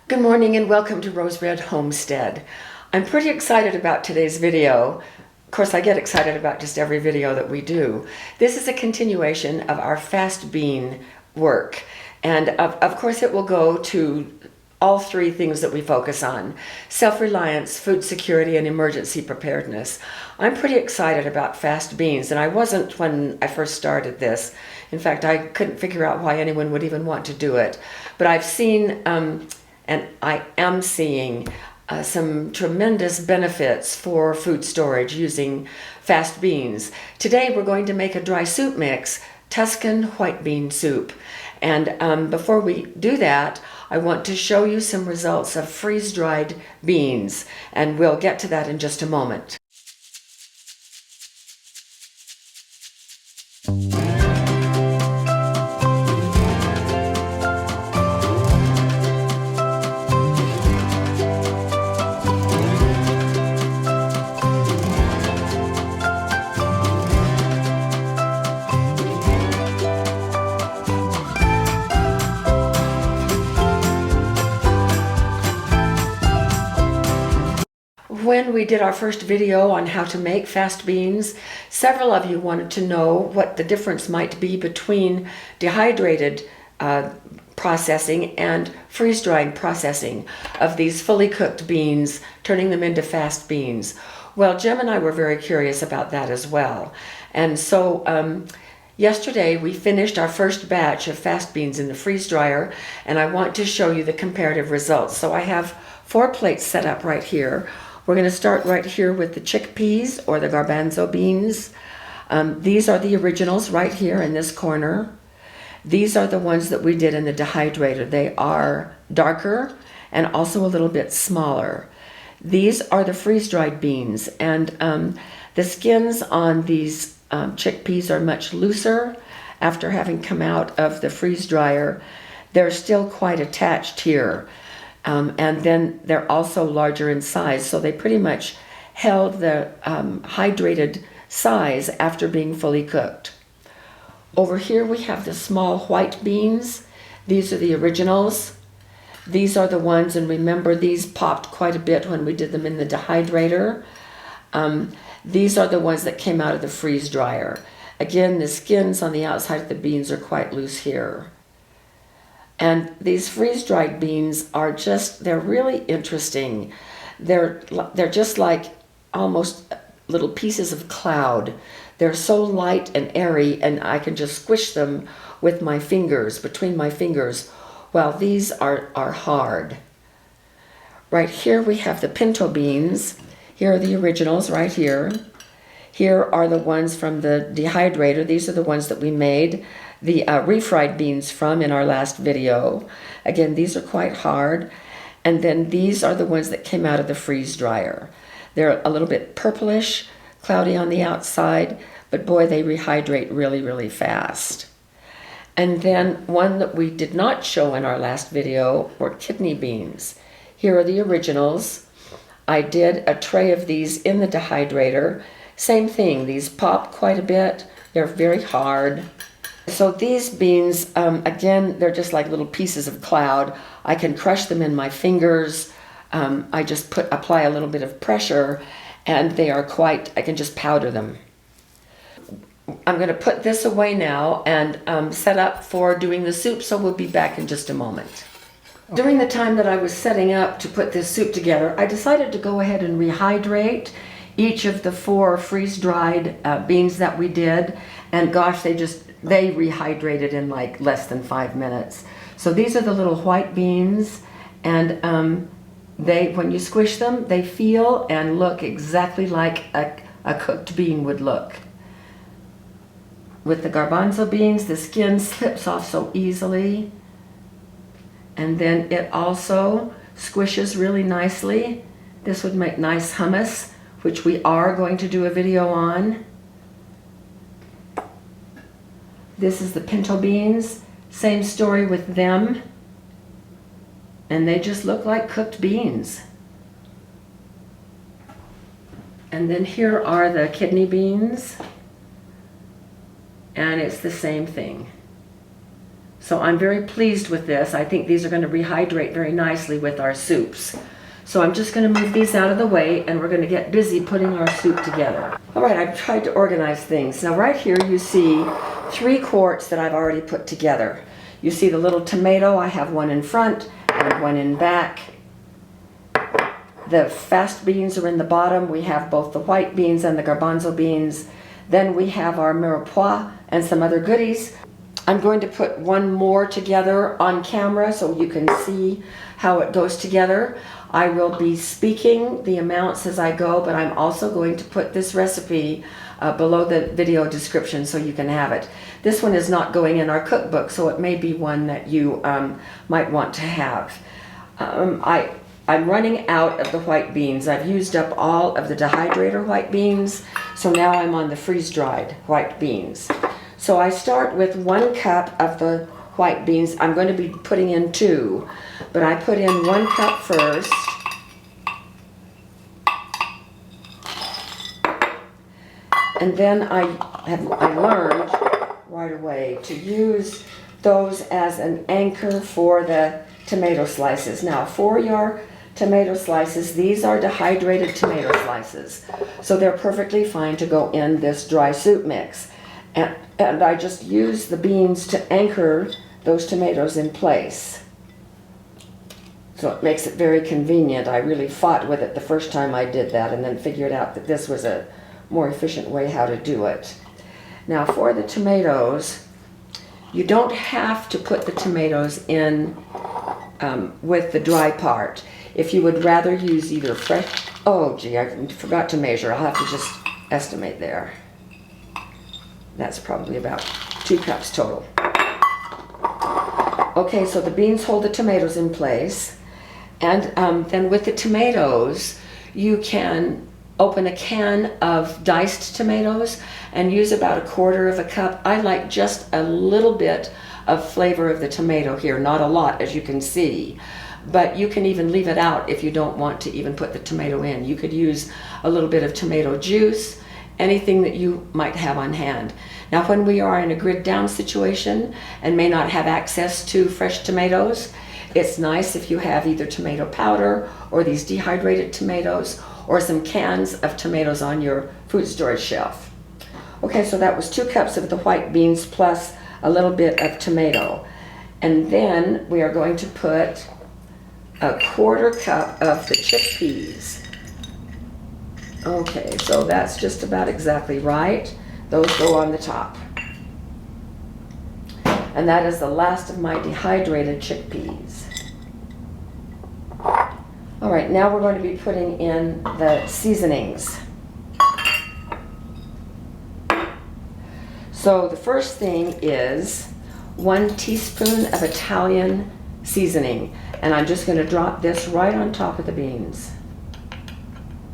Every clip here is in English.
Good morning and welcome to Rose Red Homestead. I'm pretty excited about today's video. Of course, I get excited about just every video that we do. This is a continuation of our fast bean work. And of course, it will go to all three things that we focus on: self-reliance, food security, and emergency preparedness. I'm pretty excited about fast beans, and I wasn't when I first started this. In fact, I couldn't figure out why anyone would even want to do it. But I've seen, and I am seeing some tremendous benefits for food storage using fast beans. Today we're going to make a dry soup mix, Tuscan White Bean Soup. And before we do that, I want to show you some results of freeze-dried beans, and we'll get to that in just a moment. When we did our first video on how to make fast beans, several of you wanted to know what the difference might be between dehydrated processing and freeze-drying processing of these fully cooked beans, turning them into fast beans. Well, Jim and I were very curious about that as well. And so yesterday we finished our first batch of fast beans in the freeze dryer, and I want to show you the comparative results. So I have 4 plates set up right here. We're going to start right here with the chickpeas or the garbanzo beans. These are the originals right here in this corner. These are the ones that we did in the dehydrator. They are darker and also a little bit smaller. These are the freeze-dried beans, and the skins on these chickpeas are much looser after having come out of the freeze dryer. They're still quite attached here. And then they're also larger in size, so they pretty much held the hydrated size after being fully cooked. Over here we have the small white beans. These are the originals. These are the ones, and remember, these popped quite a bit when we did them in the dehydrator. These are the ones that came out of the freeze dryer. Again, the skins on the outside of the beans are quite loose here. And these freeze-dried beans are they're really interesting. They're just like almost little pieces of cloud. They're so light and airy, and I can just squish them with my fingers, between my fingers, while these are hard. Right here we have the pinto beans. Here are the originals right here. Here are the ones from the dehydrator. These are the ones that we made the refried beans from in our last video. Again, these are quite hard. And then these are the ones that came out of the freeze dryer. They're a little bit purplish, cloudy on the outside, but boy, they rehydrate really, really fast. And then one that we did not show in our last video were kidney beans. Here are the originals. I did a tray of these in the dehydrator. Same thing, these pop quite a bit. They're very hard. So these beans, again, they're just like little pieces of cloud. I can crush them in my fingers. I just apply a little bit of pressure, and they are I can just powder them. I'm going to put this away now and set up for doing the soup, so we'll be back in just a moment. During the time that I was setting up to put this soup together, I decided to go ahead and rehydrate each of the 4 freeze-dried beans that we did, and gosh, they rehydrated in like less than 5 minutes. So these are the little white beans, and when you squish them, they feel and look exactly like a cooked bean would look. With the garbanzo beans, the skin slips off so easily, and then it also squishes really nicely. This would make nice hummus, which we are going to do a video on. This is the pinto beans. Same story with them. And they just look like cooked beans. And then here are the kidney beans. And it's the same thing. So I'm very pleased with this. I think these are going to rehydrate very nicely with our soups. So I'm just going to move these out of the way, and we're going to get busy putting our soup together. All right, I've tried to organize things. Now right here you see 3 quarts that I've already put together. You see the little tomato, I have one in front and one in back. The fast beans are in the bottom. We have both the white beans and the garbanzo beans. Then we have our mirepoix and some other goodies. I'm going to put one more together on camera so you can see how it goes together. I will be speaking the amounts as I go, but I'm also going to put this recipe below the video description so you can have it. This one is not going in our cookbook, so it may be one that you might want to have. I'm running out of the white beans. I've used up all of the dehydrator white beans, so now I'm on the freeze-dried white beans. So I start with 1 cup of the white beans. I'm going to be putting in 2, but I put in 1 cup first. And then I learned right away to use those as an anchor for the tomato slices. Now for your tomato slices, these are dehydrated tomato slices, so they're perfectly fine to go in this dry soup mix. And I just use the beans to anchor those tomatoes in place. So it makes it very convenient. I really fought with it the first time I did that, and then figured out that this was a more efficient way how to do it. Now for the tomatoes, you don't have to put the tomatoes in with the dry part. If you would rather use either fresh, oh gee, I forgot to measure. I'll have to just estimate there. That's probably about 2 cups total. Okay, so the beans hold the tomatoes in place. And then with the tomatoes, you can open a can of diced tomatoes and use about 1/4 cup. I like just a little bit of flavor of the tomato here, not a lot as you can see. But you can even leave it out if you don't want to even put the tomato in. You could use a little bit of tomato juice, anything that you might have on hand. Now when we are in a grid down situation and may not have access to fresh tomatoes, it's nice if you have either tomato powder or these dehydrated tomatoes or some cans of tomatoes on your food storage shelf. Okay, so that was 2 cups of the white beans plus a little bit of tomato. And then we are going to put a 1/4 cup of the chickpeas. Okay, so that's just about exactly right. Those go on the top. And that is the last of my dehydrated chickpeas. All right, now we're going to be putting in the seasonings. So the first thing is 1 teaspoon of Italian seasoning. And I'm just going to drop this right on top of the beans.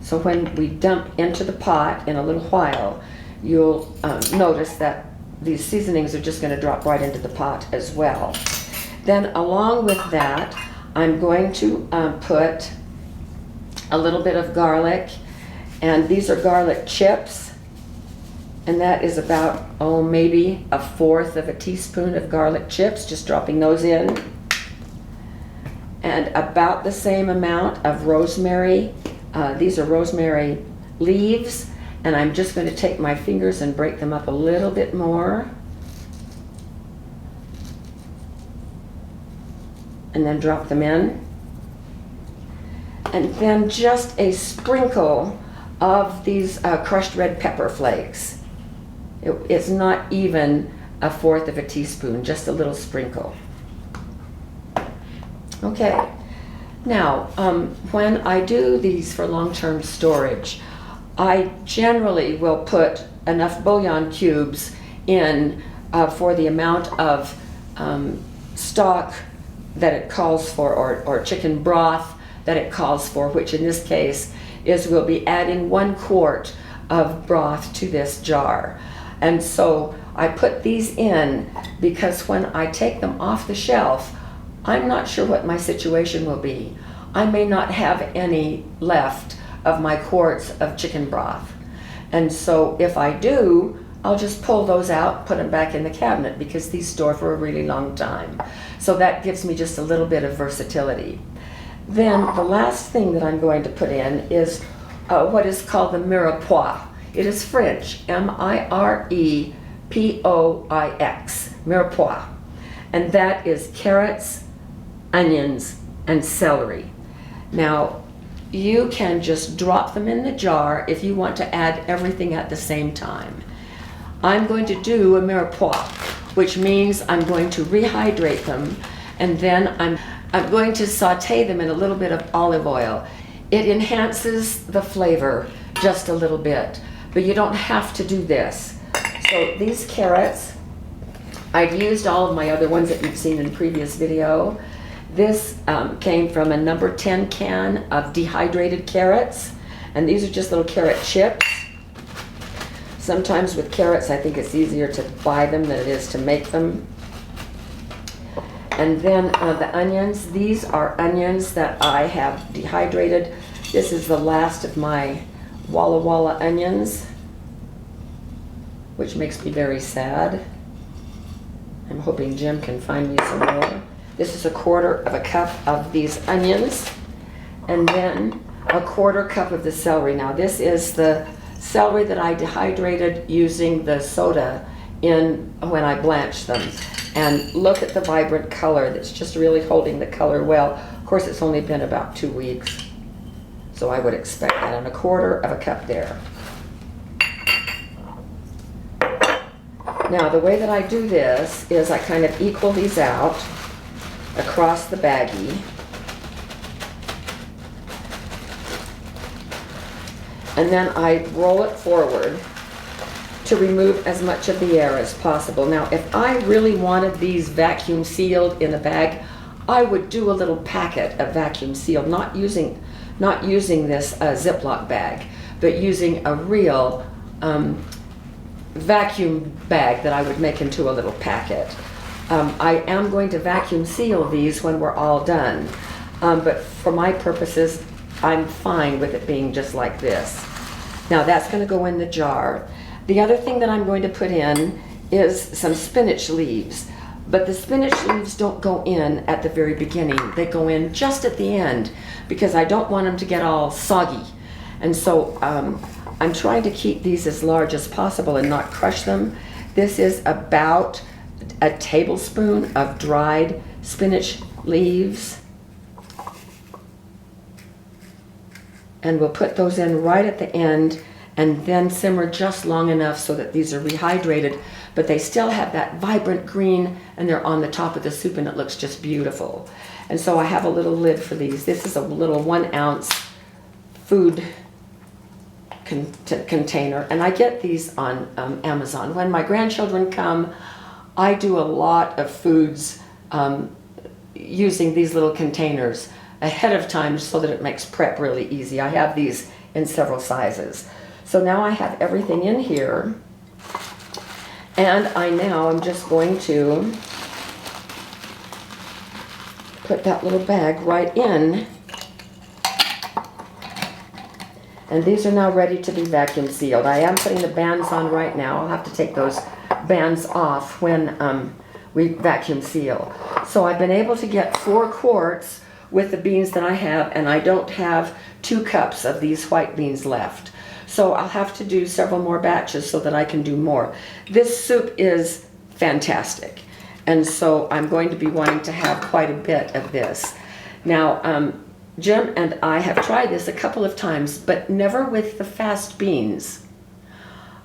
So when we dump into the pot in a little while, you'll notice that these seasonings are just going to drop right into the pot as well. Then along with that, I'm going to put a little bit of garlic, and these are garlic chips, and that is about, oh, maybe 1/4 teaspoon of garlic chips, just dropping those in. And about the same amount of rosemary. These are rosemary leaves, and I'm just going to take my fingers and break them up a little bit more. And then drop them in. And then just a sprinkle of these crushed red pepper flakes. It's not even 1/4 teaspoon, just a little sprinkle. Okay, now when I do these for long-term storage, I generally will put enough bouillon cubes in for the amount of stock that it calls for, or chicken broth that it calls for, which in this case is we'll be adding 1 quart of broth to this jar. And so I put these in because when I take them off the shelf, I'm not sure what my situation will be. I may not have any left of my quarts of chicken broth. And so if I do, I'll just pull those out, put them back in the cabinet because these store for a really long time. So that gives me just a little bit of versatility. Then the last thing that I'm going to put in is what is called the mirepoix. It is French, mirepoix, mirepoix. And that is carrots, onions, and celery. Now, you can just drop them in the jar if you want to add everything at the same time. I'm going to do a mirepoix, which means I'm going to rehydrate them, and then I'm going to saute them in a little bit of olive oil. It enhances the flavor just a little bit, but you don't have to do this. So these carrots, I've used all of my other ones that you've seen in the previous video. This came from a number 10 can of dehydrated carrots, and these are just little carrot chips. Sometimes with carrots, I think it's easier to buy them than it is to make them. And then the onions, these are onions that I have dehydrated. This is the last of my Walla Walla onions, which makes me very sad. I'm hoping Jim can find me some more. This is 1/4 cup of these onions, and then 1/4 cup of the celery. Now this is the celery that I dehydrated using the soda in when I blanched them. And look at the vibrant color. That's just really holding the color well. Of course, it's only been about 2 weeks, so I would expect that. And 1/4 cup there. Now the way that I do this is I kind of equal these out across the baggie. And then I roll it forward to remove as much of the air as possible. Now, if I really wanted these vacuum sealed in a bag, I would do a little packet of vacuum sealed, not using this Ziploc bag, but using a real vacuum bag that I would make into a little packet. I am going to vacuum seal these when we're all done, but for my purposes, I'm fine with it being just like this. Now that's going to go in the jar. The other thing that I'm going to put in is some spinach leaves, but the spinach leaves don't go in at the very beginning. They go in just at the end because I don't want them to get all soggy. And so I'm trying to keep these as large as possible and not crush them. This is about a tablespoon of dried spinach leaves. And we'll put those in right at the end and then simmer just long enough so that these are rehydrated, but they still have that vibrant green and they're on the top of the soup and it looks just beautiful. And so I have a little lid for these. This is a little 1 ounce food container, and I get these on Amazon. When my grandchildren come, I do a lot of foods using these little containers ahead of time so that it makes prep really easy. I have these in several sizes. So now I have everything in here, and I'm just going to put that little bag right in. And these are now ready to be vacuum sealed. I am putting the bands on right now. I'll have to take those bands off when we vacuum seal. So I've been able to get 4 quarts with the beans that I have, and I don't have 2 cups of these white beans left. So I'll have to do several more batches so that I can do more. This soup is fantastic, and so I'm going to be wanting to have quite a bit of this. Now, Jim and I have tried this a couple of times, but never with the fast beans.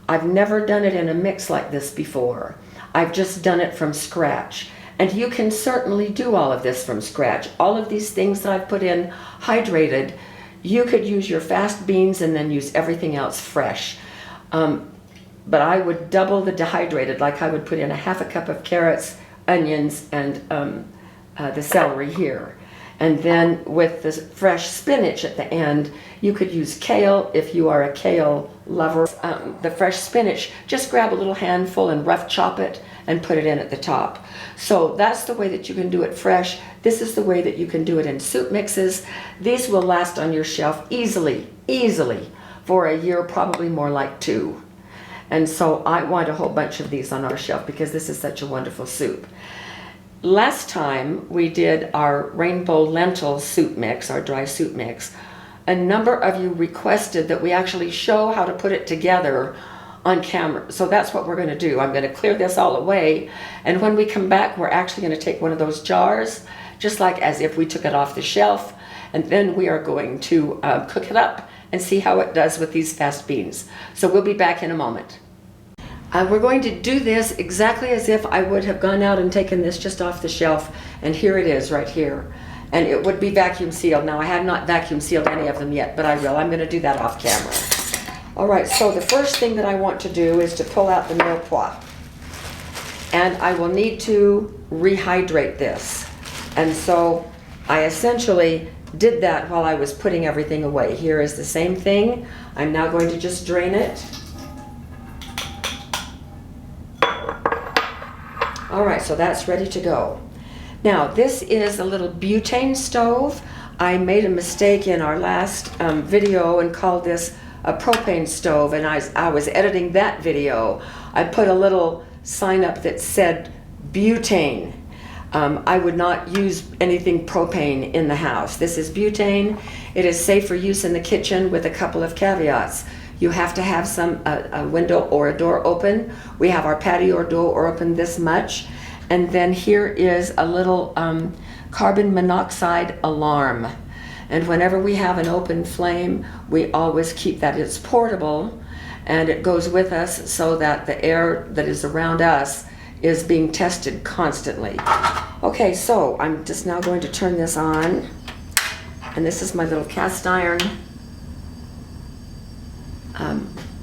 I've never done it in a mix like this before. I've just done it from scratch. And you can certainly do all of this from scratch. All of these things that I've put in hydrated, you could use your fast beans and then use everything else fresh. But I would double the dehydrated, like I would put in 1/2 cup of carrots, onions, and the celery here. And then with the fresh spinach at the end, you could use kale if you are a kale lover. The fresh spinach, just grab a little handful and rough chop it and put it in at the top. So that's the way that you can do it fresh. This is the way that you can do it in soup mixes. These will last on your shelf easily for a year, probably more like 2. And so I want a whole bunch of these on our shelf because this is such a wonderful soup. Last time we did our rainbow lentil soup mix, our dry soup mix, a number of you requested that we actually show how to put it together on camera. So that's what we're going to do. I'm going to clear this all away, and when we come back, we're actually going to take one of those jars, just like as if we took it off the shelf, and then we are going to cook it up and see how it does with these fast beans. So we'll be back in a moment. We're going to do this exactly as if I would have gone out and taken this just off the shelf, and here it is right here. And it would be vacuum sealed. Now I have not vacuum sealed any of them yet, but I will. I'm going to do that off camera. All right, so the first thing that I want to do is to pull out the mirepoix. And I will need to rehydrate this. And so I essentially did that while I was putting everything away. Here is the same thing. I'm now going to just drain it. All right, so that's ready to go. Now, this is a little butane stove. I made a mistake in our last video and called this a propane stove, and I was editing that video. I put a little sign up that said butane. I would not use anything propane in the house. This is butane. It is safe for use in the kitchen with a couple of caveats. You have to have a window or a door open. We have our patio door open this much. And then here is a little carbon monoxide alarm. And whenever we have an open flame, we always keep that. It's portable and it goes with us so that the air that is around us is being tested constantly. Okay, so I'm just now going to turn this on. And this is my little cast iron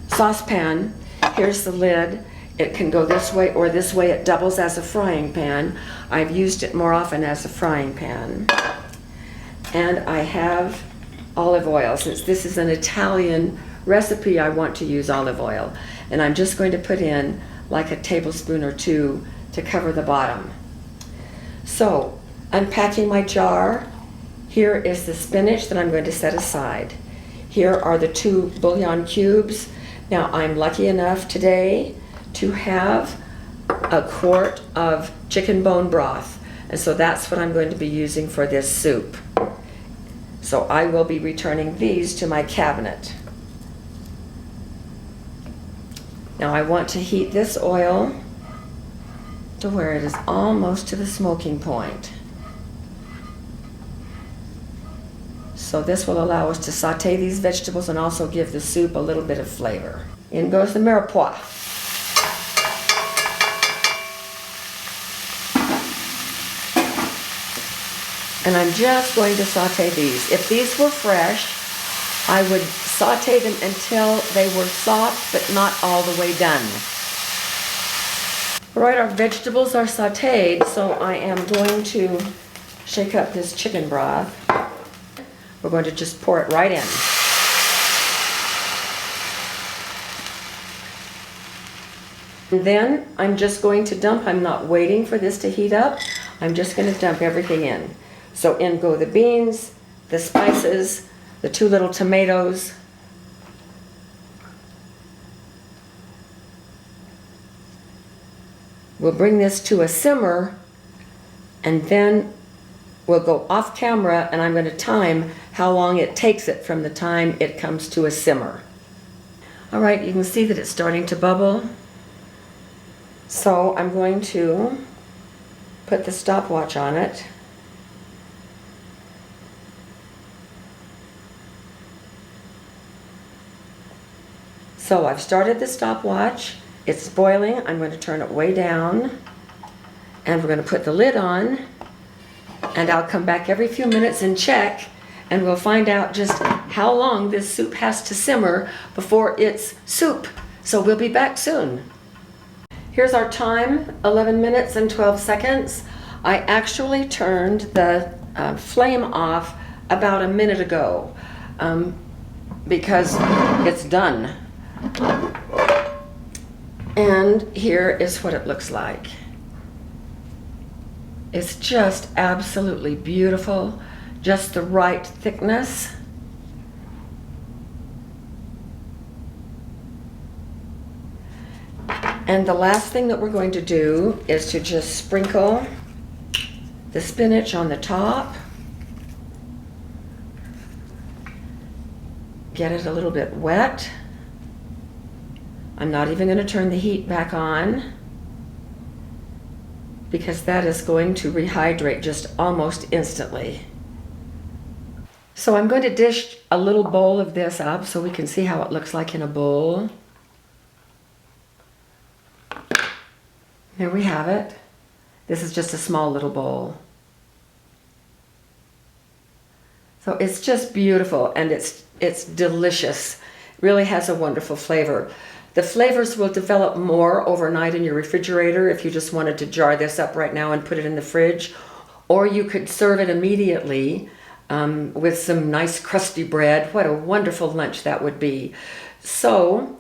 saucepan. Here's the lid. It can go this way or this way. It doubles as a frying pan. I've used it more often as a frying pan. And I have olive oil. Since this is an Italian recipe, I want to use olive oil. And I'm just going to put in like a tablespoon or two to cover the bottom. So, unpacking my jar, here is the spinach that I'm going to set aside. Here are the 2 bouillon cubes. Now, I'm lucky enough today to have a quart of chicken bone broth. And so that's what I'm going to be using for this soup. So I will be returning these to my cabinet. Now I want to heat this oil to where it is almost to the smoking point. So this will allow us to saute these vegetables and also give the soup a little bit of flavor. In goes the mirepoix. And I'm just going to saute these. If these were fresh, I would saute them until they were soft, but not all the way done. All right, our vegetables are sauteed, so I am going to shake up this chicken broth. We're going to just pour it right in. And then I'm just going to dump, I'm not waiting for this to heat up, I'm just going to dump everything in. So in go the beans, the spices, the 2 little tomatoes. We'll bring this to a simmer, and then we'll go off camera and I'm going to time how long it takes it from the time it comes to a simmer. All right, you can see that it's starting to bubble. So I'm going to put the stopwatch on it. So I've started the stopwatch. It's boiling. I'm going to turn it way down. And we're going to put the lid on. And I'll come back every few minutes and check. And we'll find out just how long this soup has to simmer before it's soup. So we'll be back soon. Here's our time, 11 minutes and 12 seconds. I actually turned the flame off about a minute ago because it's done. And here is what it looks like. It's just absolutely beautiful, just the right thickness. And the last thing that we're going to do is to just sprinkle the spinach on the top. Get it a little bit wet. I'm not even going to turn the heat back on because that is going to rehydrate just almost instantly. So I'm going to dish a little bowl of this up so we can see how it looks like in a bowl. Here we have it. This is just a small little bowl. So it's just beautiful, and it's delicious. Really has a wonderful flavor. The flavors will develop more overnight in your refrigerator if you just wanted to jar this up right now and put it in the fridge. Or you could serve it immediately with some nice crusty bread. What a wonderful lunch that would be. So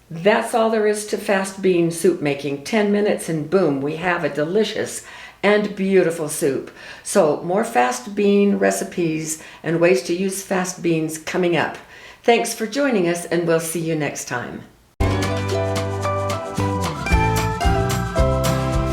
that's all there is to fast bean soup making. 10 minutes and boom, we have a delicious and beautiful soup. So more fast bean recipes and ways to use fast beans coming up. Thanks for joining us, and we'll see you next time.